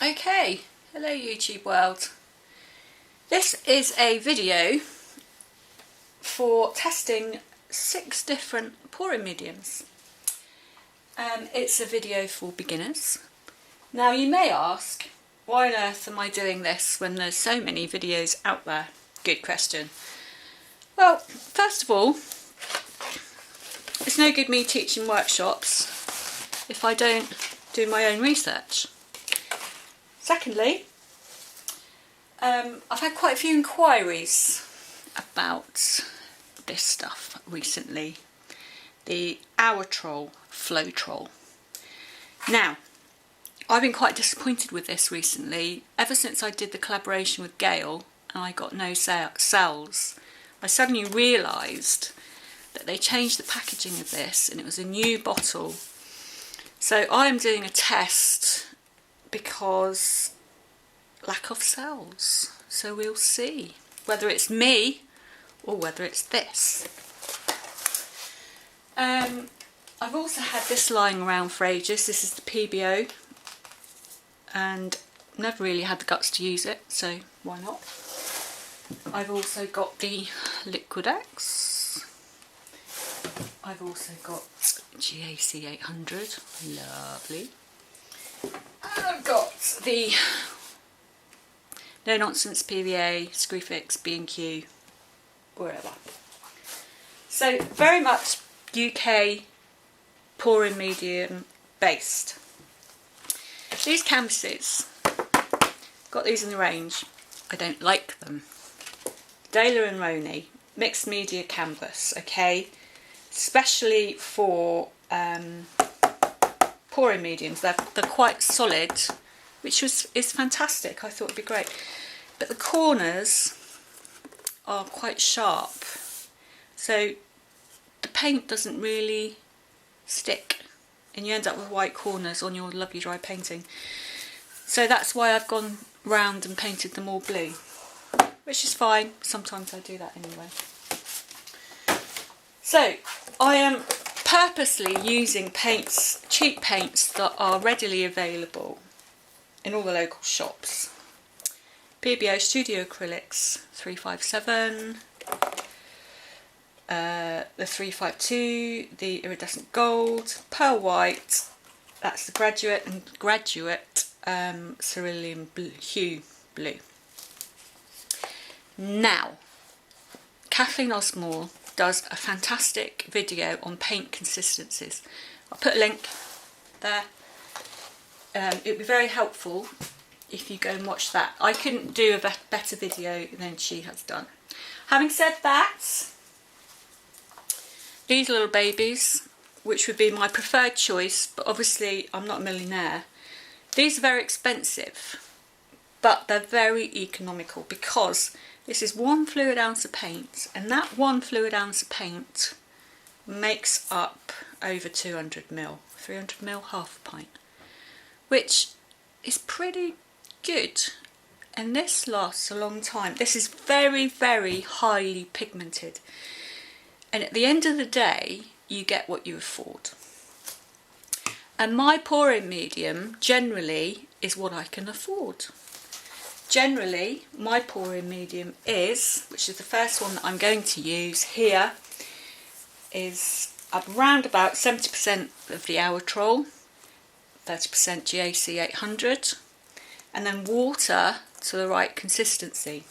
Okay, hello YouTube world. This is a video for testing 6 different pouring mediums. It's a video for beginners. Now you may ask, why on earth am I doing this when there's so many videos out there? Good question. Well, first of all, it's no good me teaching workshops if I don't do my own research. Secondly, I've had quite a few inquiries about this stuff recently. The Owetrol Flowtrol. Now, I've been quite disappointed with this recently. Ever since I did the collaboration with Gail and I got no sales, I suddenly realised that they changed the packaging of this and it was a new bottle. So I'm doing a test because lack of sales. So we'll see whether it's me or whether it's this. I've also had this lying around for ages. This is the Pebeo and never really had the guts to use it, so why not? I've also got the Liquatex. I've also got GAC 800, lovely. And I've got the No Nonsense PVA Screwfix B&Q, wherever. So very much UK pouring medium based. These canvases, got these in the range. I don't like them. Daler and Roney mixed media canvas, okay, especially for pouring mediums. They're quite solid, which is fantastic. I thought it'd be great, but the corners are quite sharp, so the paint doesn't really stick and you end up with white corners on your lovely dry painting. So that's why I've gone round and painted them all blue, which is fine. Sometimes I do that anyway. So I am purposely using paints, cheap paints that are readily available in all the local shops. Pebeo Studio Acrylics 357, the 352, the Iridescent Gold, Pearl White, that's the Graduate, and Graduate Cerulean Hue Blue. Now, Kathleen Osmore does a fantastic video on paint consistencies. I'll put a link there. It would be very helpful if you go and watch that. I couldn't do a better video than she has done. Having said that, these little babies, which would be my preferred choice, but obviously I'm not a millionaire, these are very expensive, but they're very economical because this is 1 fluid ounce of paint, and that 1 fluid ounce of paint makes up over 200ml, 300ml, half a pint, which is pretty good, and this lasts a long time. This is very, very highly pigmented, and at the end of the day you get what you afford. And my pouring medium generally is what I can afford. Generally my pouring medium is, which is the first one that I'm going to use here, is around about 70% of the Owetrol, 30% GAC 800, and then water to the right consistency.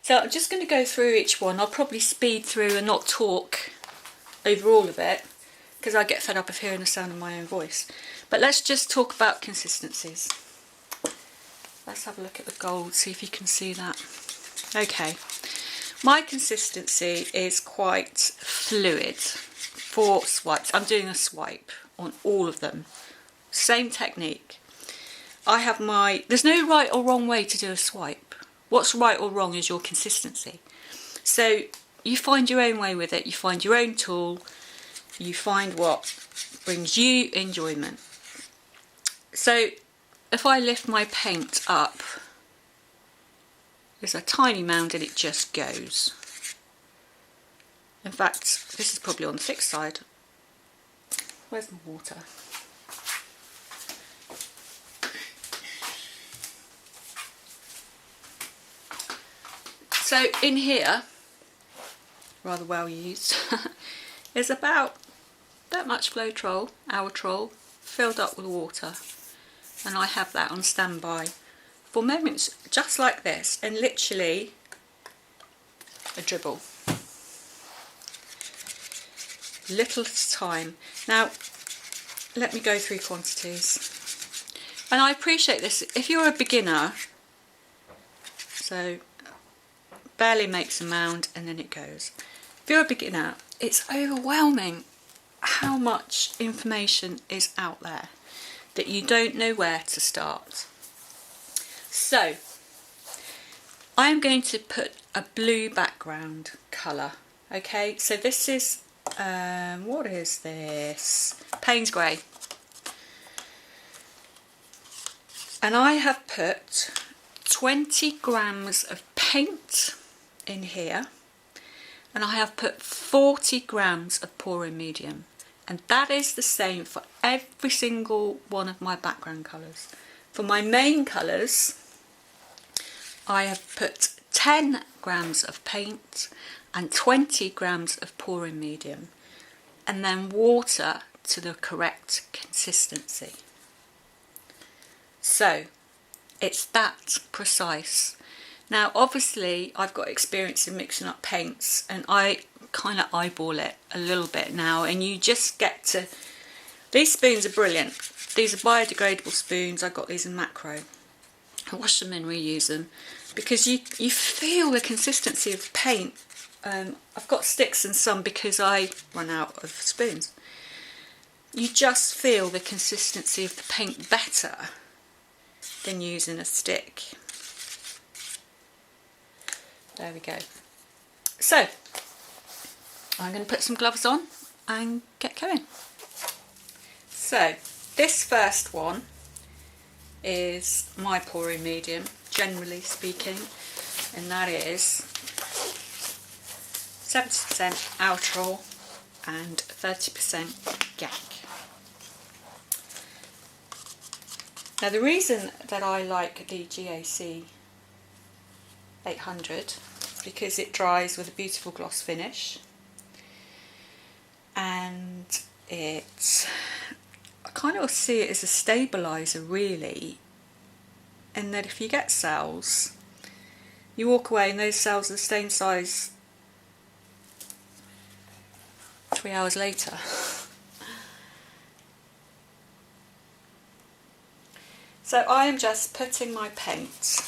So I'm just going to go through each one. I'll probably speed through and not talk over all of it because I get fed up of hearing the sound of my own voice. But let's just talk about consistencies. Let's have a look at the gold, see if you can see that. Okay, my consistency is quite fluid for swipes. I'm doing a swipe on all of them. Same technique. I have there's no right or wrong way to do a swipe. What's right or wrong is your consistency. So you find your own way with it, you find your own tool, you find what brings you enjoyment. So if I lift my paint up, there's a tiny mound and it just goes. In fact, this is probably on the thick side. Where's my water? So in here, rather well used, is about that much Owetrol filled up with water, and I have that on standby for moments just like this, and literally a dribble, little at a time. Now let me go through quantities, and I appreciate this if you're a beginner, so barely makes a mound and then it goes. If you're a beginner, it's overwhelming how much information is out there that you don't know where to start. So I'm going to put a blue background colour. Okay, so this is what is this? Payne's Grey, and I have put 20 grams of paint in here, and I have put 40 grams of pouring medium, and that is the same for every single one of my background colours. For my main colours, I have put 10 grams of paint and 20 grams of pouring medium, and then water to the correct consistency. So it's that precise. Now obviously I've got experience in mixing up paints, and I kind of eyeball it a little bit now, and you just get to... These spoons are brilliant. These are biodegradable spoons. I got these in Macro. I wash them and reuse them because you feel the consistency of the paint. I've got sticks and some because I run out of spoons. You just feel the consistency of the paint better than using a stick. There we go. So I'm going to put some gloves on and get going. So this first one is my pouring medium, generally speaking, and that is 70% Owetrol and 30% GAC. Now the reason that I like the GAC 800 is because it dries with a beautiful gloss finish, and I kind of see it as a stabiliser really, and that if you get cells, you walk away and those cells are the same size 3 hours later. So I am just putting my paint.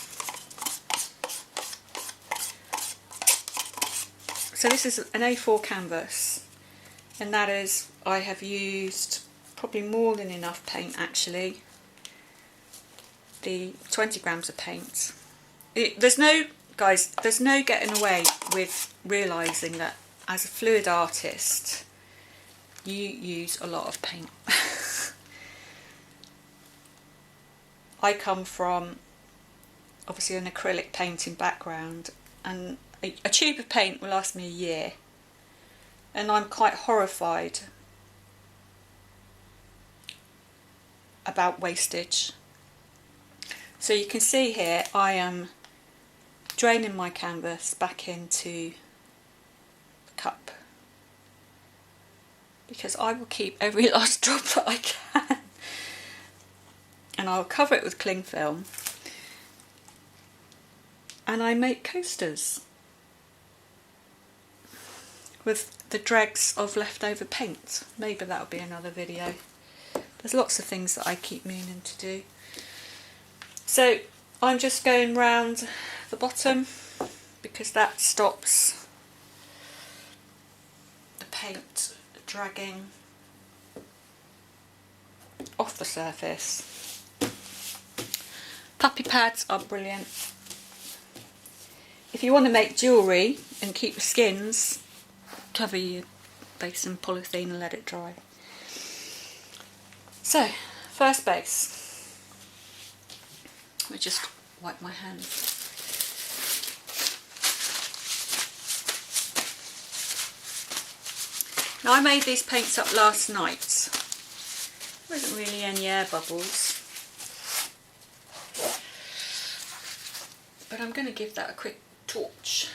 So this is an A4 canvas, and that is, I have used probably more than enough paint actually. The 20 grams of paint. There's no getting away with realising that as a fluid artist you use a lot of paint. I come from obviously an acrylic painting background, and a tube of paint will last me a year, and I'm quite horrified about wastage. So you can see here I am draining my canvas back into the cup because I will keep every last drop that I can, and I'll cover it with cling film, and I make coasters with the dregs of leftover paint. Maybe that'll be another video. There's lots of things that I keep meaning to do. So I'm just going round the bottom because that stops the paint dragging off the surface. Puppy pads are brilliant. If you want to make jewellery and keep the skins, cover your base in polythene and let it dry. So, first base. Let me just wipe my hands. Now I made these paints up last night. There wasn't really any air bubbles, but I'm going to give that a quick torch.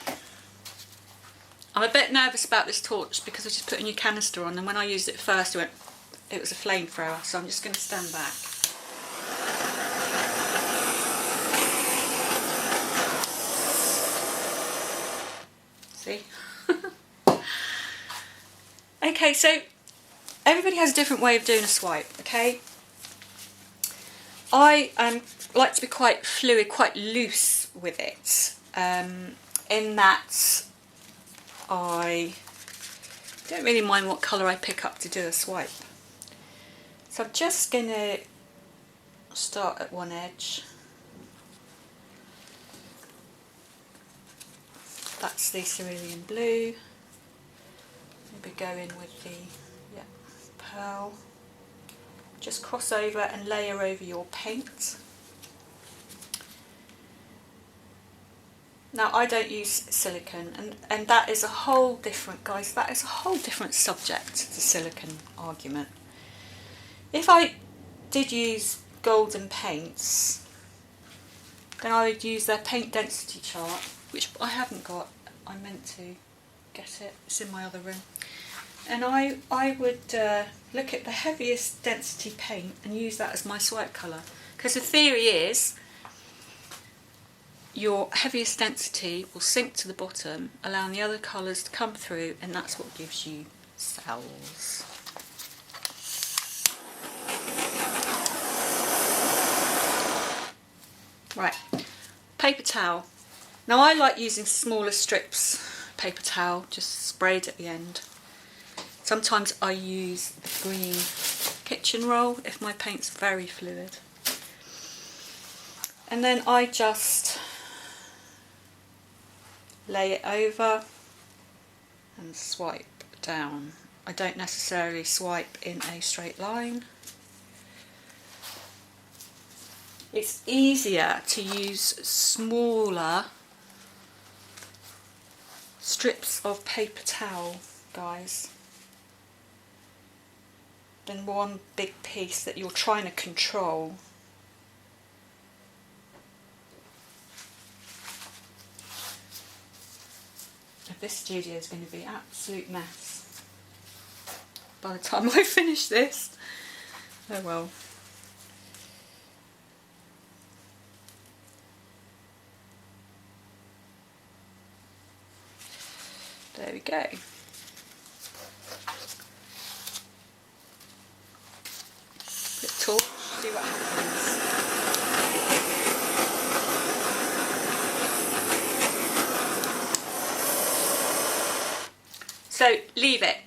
I'm a bit nervous about this torch because I just put a new canister on, and when I used it first it was a flamethrower, so I'm just going to stand back. See? Okay, so everybody has a different way of doing a swipe, okay? I like to be quite fluid, quite loose with it, in that I don't really mind what colour I pick up to do a swipe. So I'm just going to start at one edge. That's the cerulean blue. Maybe go in with the pearl. Just cross over and layer over your paint. Now I don't use silicone, and that is a whole different, guys, that is a whole different subject, the silicone argument. If I did use golden paints, then I would use their paint density chart, which I haven't got. I meant to get it, it's in my other room. And I would look at the heaviest density paint and use that as my swipe colour. Because the theory is your heaviest density will sink to the bottom, allowing the other colours to come through, and that's what gives you cells. Right, paper towel. Now I like using smaller strips paper towel, just sprayed at the end. Sometimes I use the green kitchen roll if my paint's very fluid. And then I just lay it over and swipe down. I don't necessarily swipe in a straight line. It's easier to use smaller strips of paper towel, guys, than one big piece that you're trying to control. This studio is going to be an absolute mess by the time I finish this. Oh well. There we go. Bit tall, see what happens. So leave it,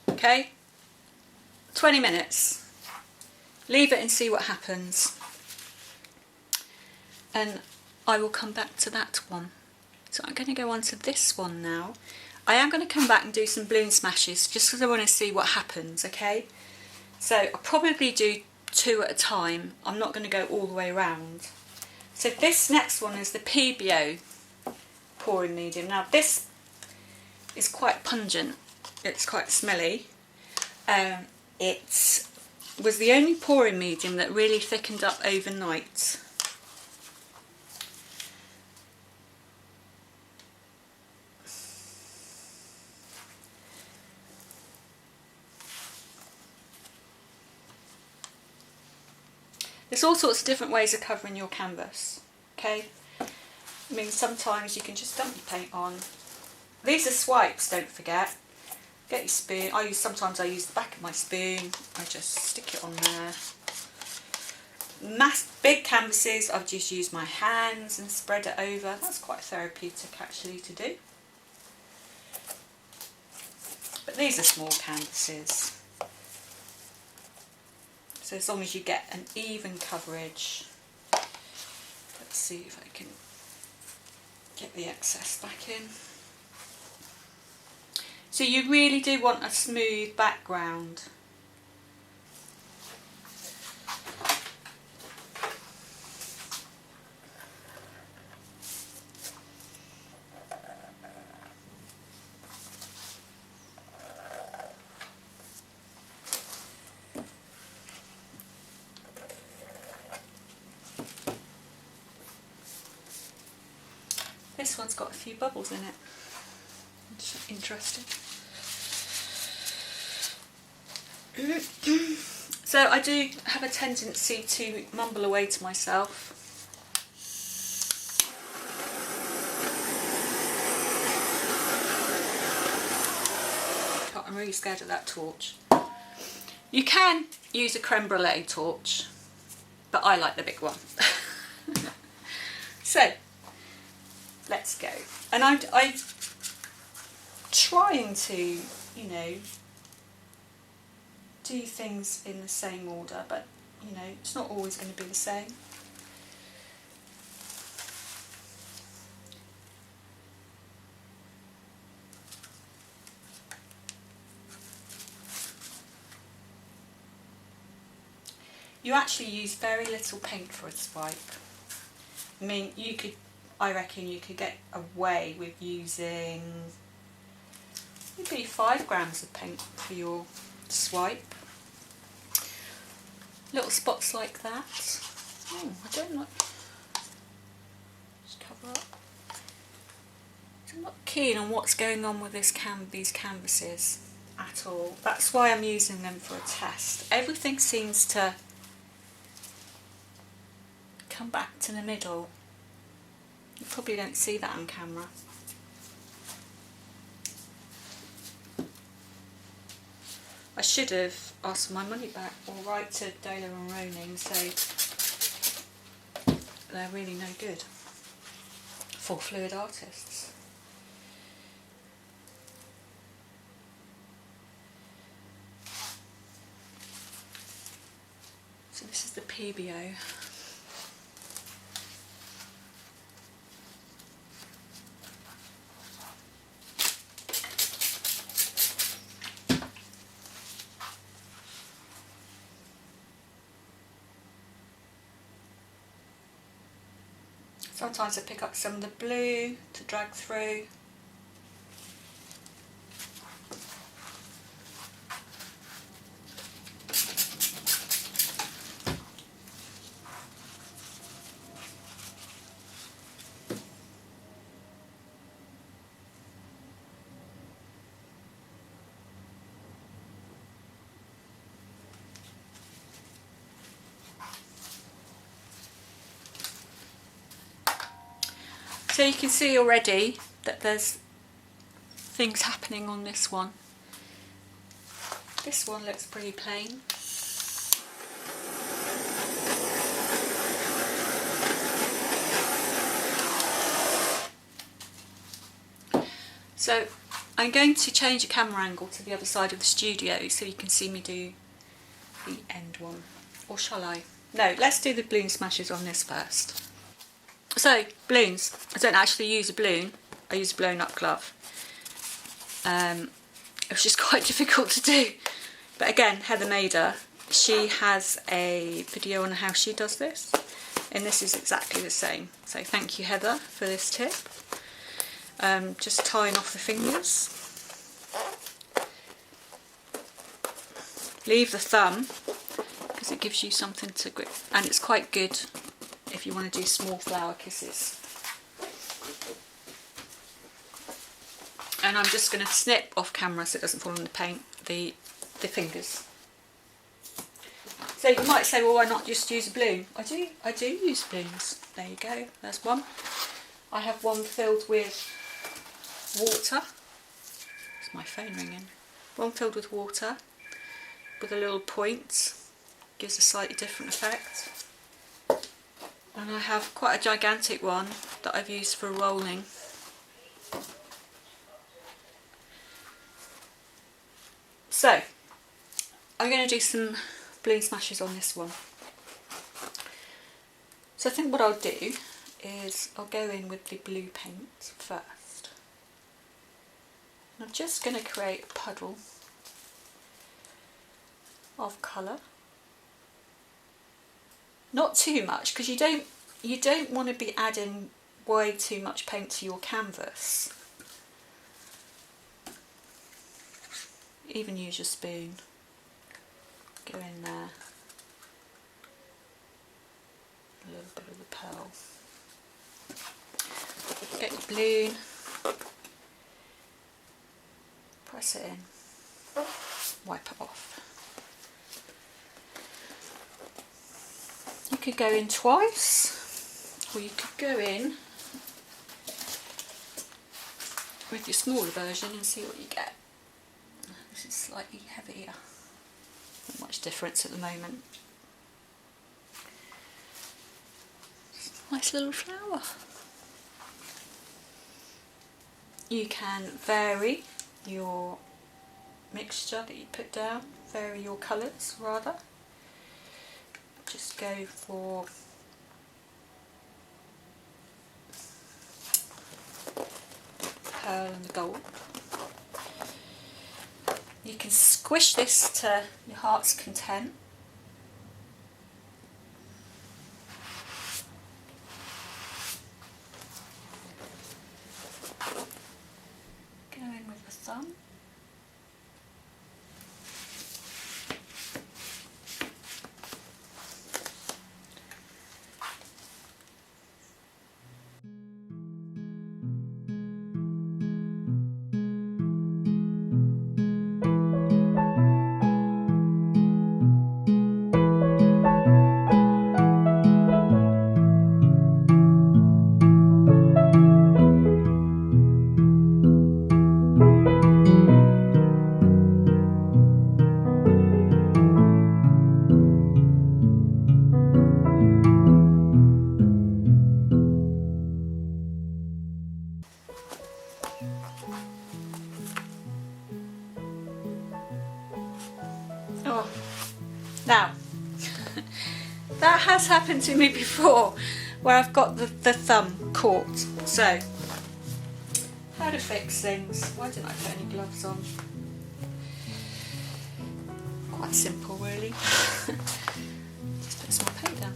okay, 20 minutes, leave it and see what happens, and I will come back to that one. So I'm going to go on to this one now. I am going to come back and do some balloon smashes just because I want to see what happens, okay? So I'll probably do 2 at a time. I'm not going to go all the way around. So this next one is the Pebeo Pouring Medium. Now this is quite pungent, it's quite smelly. It was the only pouring medium that really thickened up overnight. There's all sorts of different ways of covering your canvas, okay? I mean, sometimes you can just dump your paint on. These are swipes, don't forget. Get your spoon. Sometimes I use the back of my spoon. I just stick it on there. Big canvases, I've just used my hands and spread it over. That's quite therapeutic actually to do. But these are small canvases. So as long as you get an even coverage. Let's see if I can get the excess back in. So you really do want a smooth background. this one's got a few bubbles in it. Interesting. So I do have a tendency to mumble away to myself. I'm really scared of that torch. You can use a creme brulee torch, but I like the big one. So let's go. And I'm trying to, you know, do things in the same order, but you know, it's not always going to be the same. You actually use very little paint for a swipe. I mean, I reckon you could get away with using maybe 5 grams of paint for your swipe. Little spots like that. Oh, I don't like. Just cover up. I'm not keen on what's going on with these canvases at all. That's why I'm using them for a test. Everything seems to come back to the middle. You probably don't see that on camera. I should have asked for my money back or write to Daler and Roning and say they're really no good for fluid artists. So this is the Pebeo. Sometimes I pick up some of the blue to drag through. So you can see already that there's things happening on this one. This one looks pretty plain. So I'm going to change the camera angle to the other side of the studio so you can see me do the end one. Or shall I? No, let's do the balloon smashes on this first. So, balloons. I don't actually use a balloon, I use a blown up glove. It was just quite difficult to do. But again, Heather Mader, she has a video on how she does this. And this is exactly the same. So thank you, Heather, for this tip. Just tying off the fingers. Leave the thumb, because it gives you something to grip. And it's quite good if you want to do small flower kisses. And I'm just going to snip off camera so it doesn't fall on the paint, the fingers. So you might say, well, why not just use a balloon? I do use balloons. There you go, there's one. I have one filled with water. It's my phone ringing. One filled with water with a little point. Gives a slightly different effect. And I have quite a gigantic one that I've used for rolling. So, I'm going to do some balloon smashes on this one. So I think what I'll do is I'll go in with the blue paint first. And I'm just going to create a puddle of colour. Not too much, because you don't want to be adding way too much paint to your canvas. Even use your spoon. Go in there. A little bit of the pearl. Get your balloon, press it in, wipe it off. You could go in twice, or you could go in with your smaller version and see what you get. This is slightly heavier. Not much difference at the moment. Nice little flower. You can vary your mixture that you put down, vary your colours rather. Just go for pearl and the gold. You can squish this to your heart's content. Go in with the thumb. Oh, now that has happened to me before, where I've got the thumb caught. So, how to fix things? Why didn't I put any gloves on? Quite simple, really. Just put some paint down.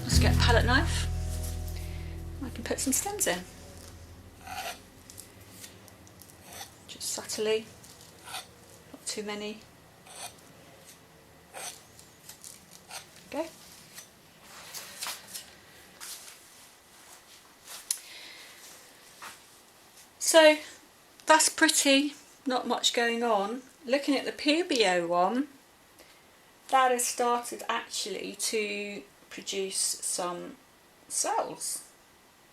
Let's get a palette knife. I can put some stems in. Just subtly, not too many. Okay. So that's pretty, not much going on. Looking at the Pebeo one, that has started actually to produce some cells.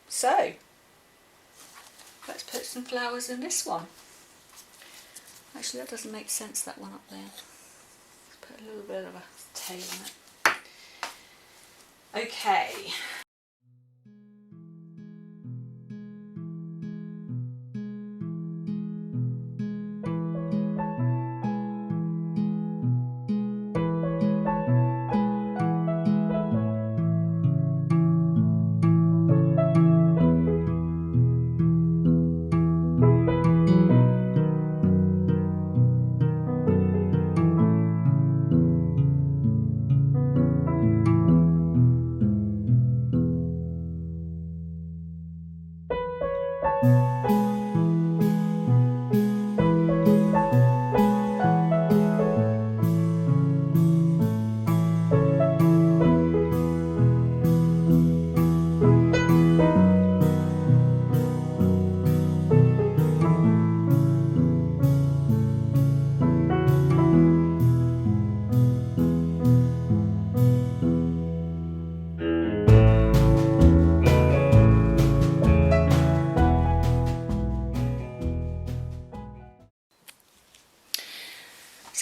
So let's put some flowers in this one. Actually, that doesn't make sense, that one up there. Let's put a little bit of a tail on it. Okay.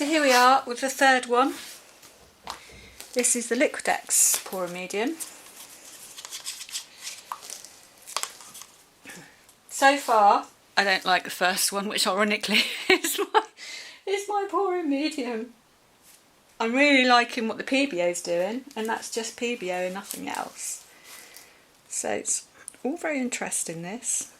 So here we are with the third one. This is the Liquatex Pouring Medium. So far, I don't like the first one, which ironically is my pouring medium. I'm really liking what the Pebeo is doing, and that's just Pebeo and nothing else. So it's all very interesting, this.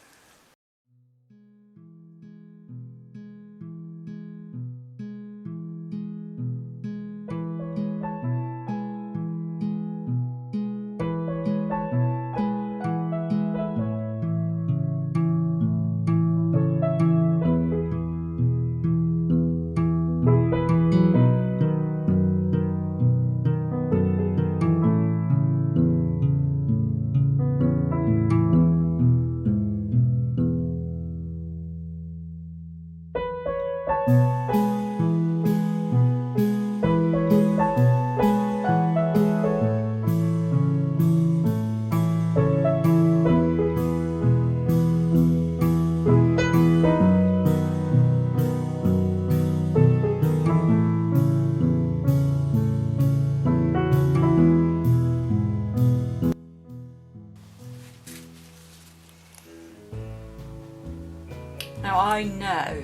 Now I know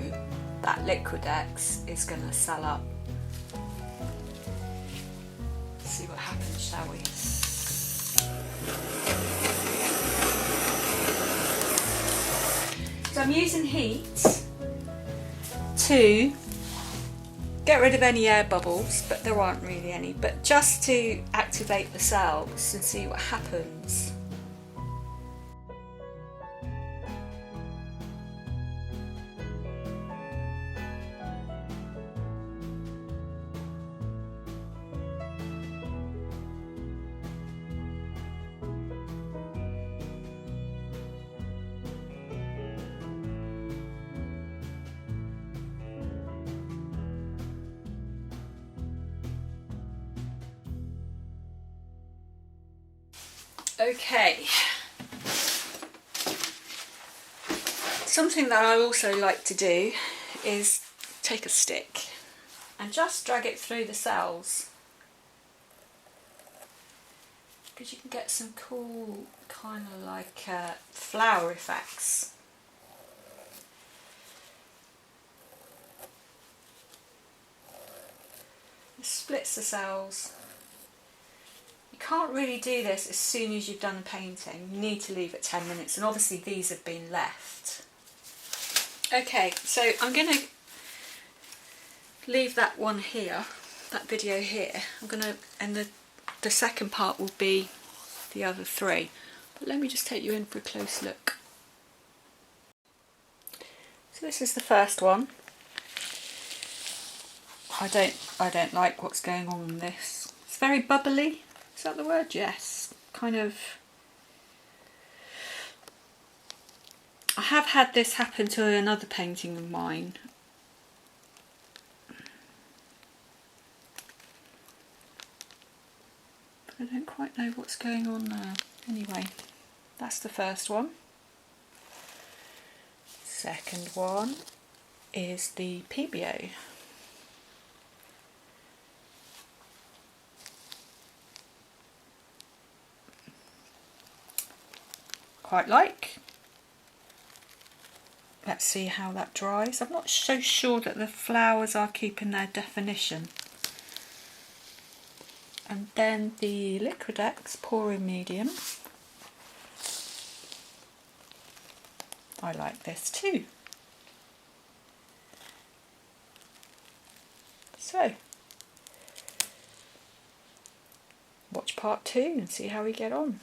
that Liquatex is going to sell up. Let's see what happens, shall we? So I'm using heat to get rid of any air bubbles, but there aren't really any, but just to activate the cells and see what happens. Okay, something that I also like to do is take a stick and just drag it through the cells, because you can get some cool kind of like flower effects. It splits the cells. You can't really do this as soon as you've done the painting. You need to leave it 10 minutes, and obviously these have been left. Okay, so I'm going to leave that one here, that video here. And the second part will be the other three. But let me just take you in for a close look. So this is the first one. I don't like what's going on in this. It's very bubbly. Is that the word? Yes. Kind of. I have had this happen to another painting of mine. But I don't quite know what's going on there. Anyway, that's the first one. Second one is the Pebeo. Quite like. Let's see how that dries. I'm not so sure that the flowers are keeping their definition. And then the Liquatex Pouring Medium. I like this too. So, watch part 2 and see how we get on.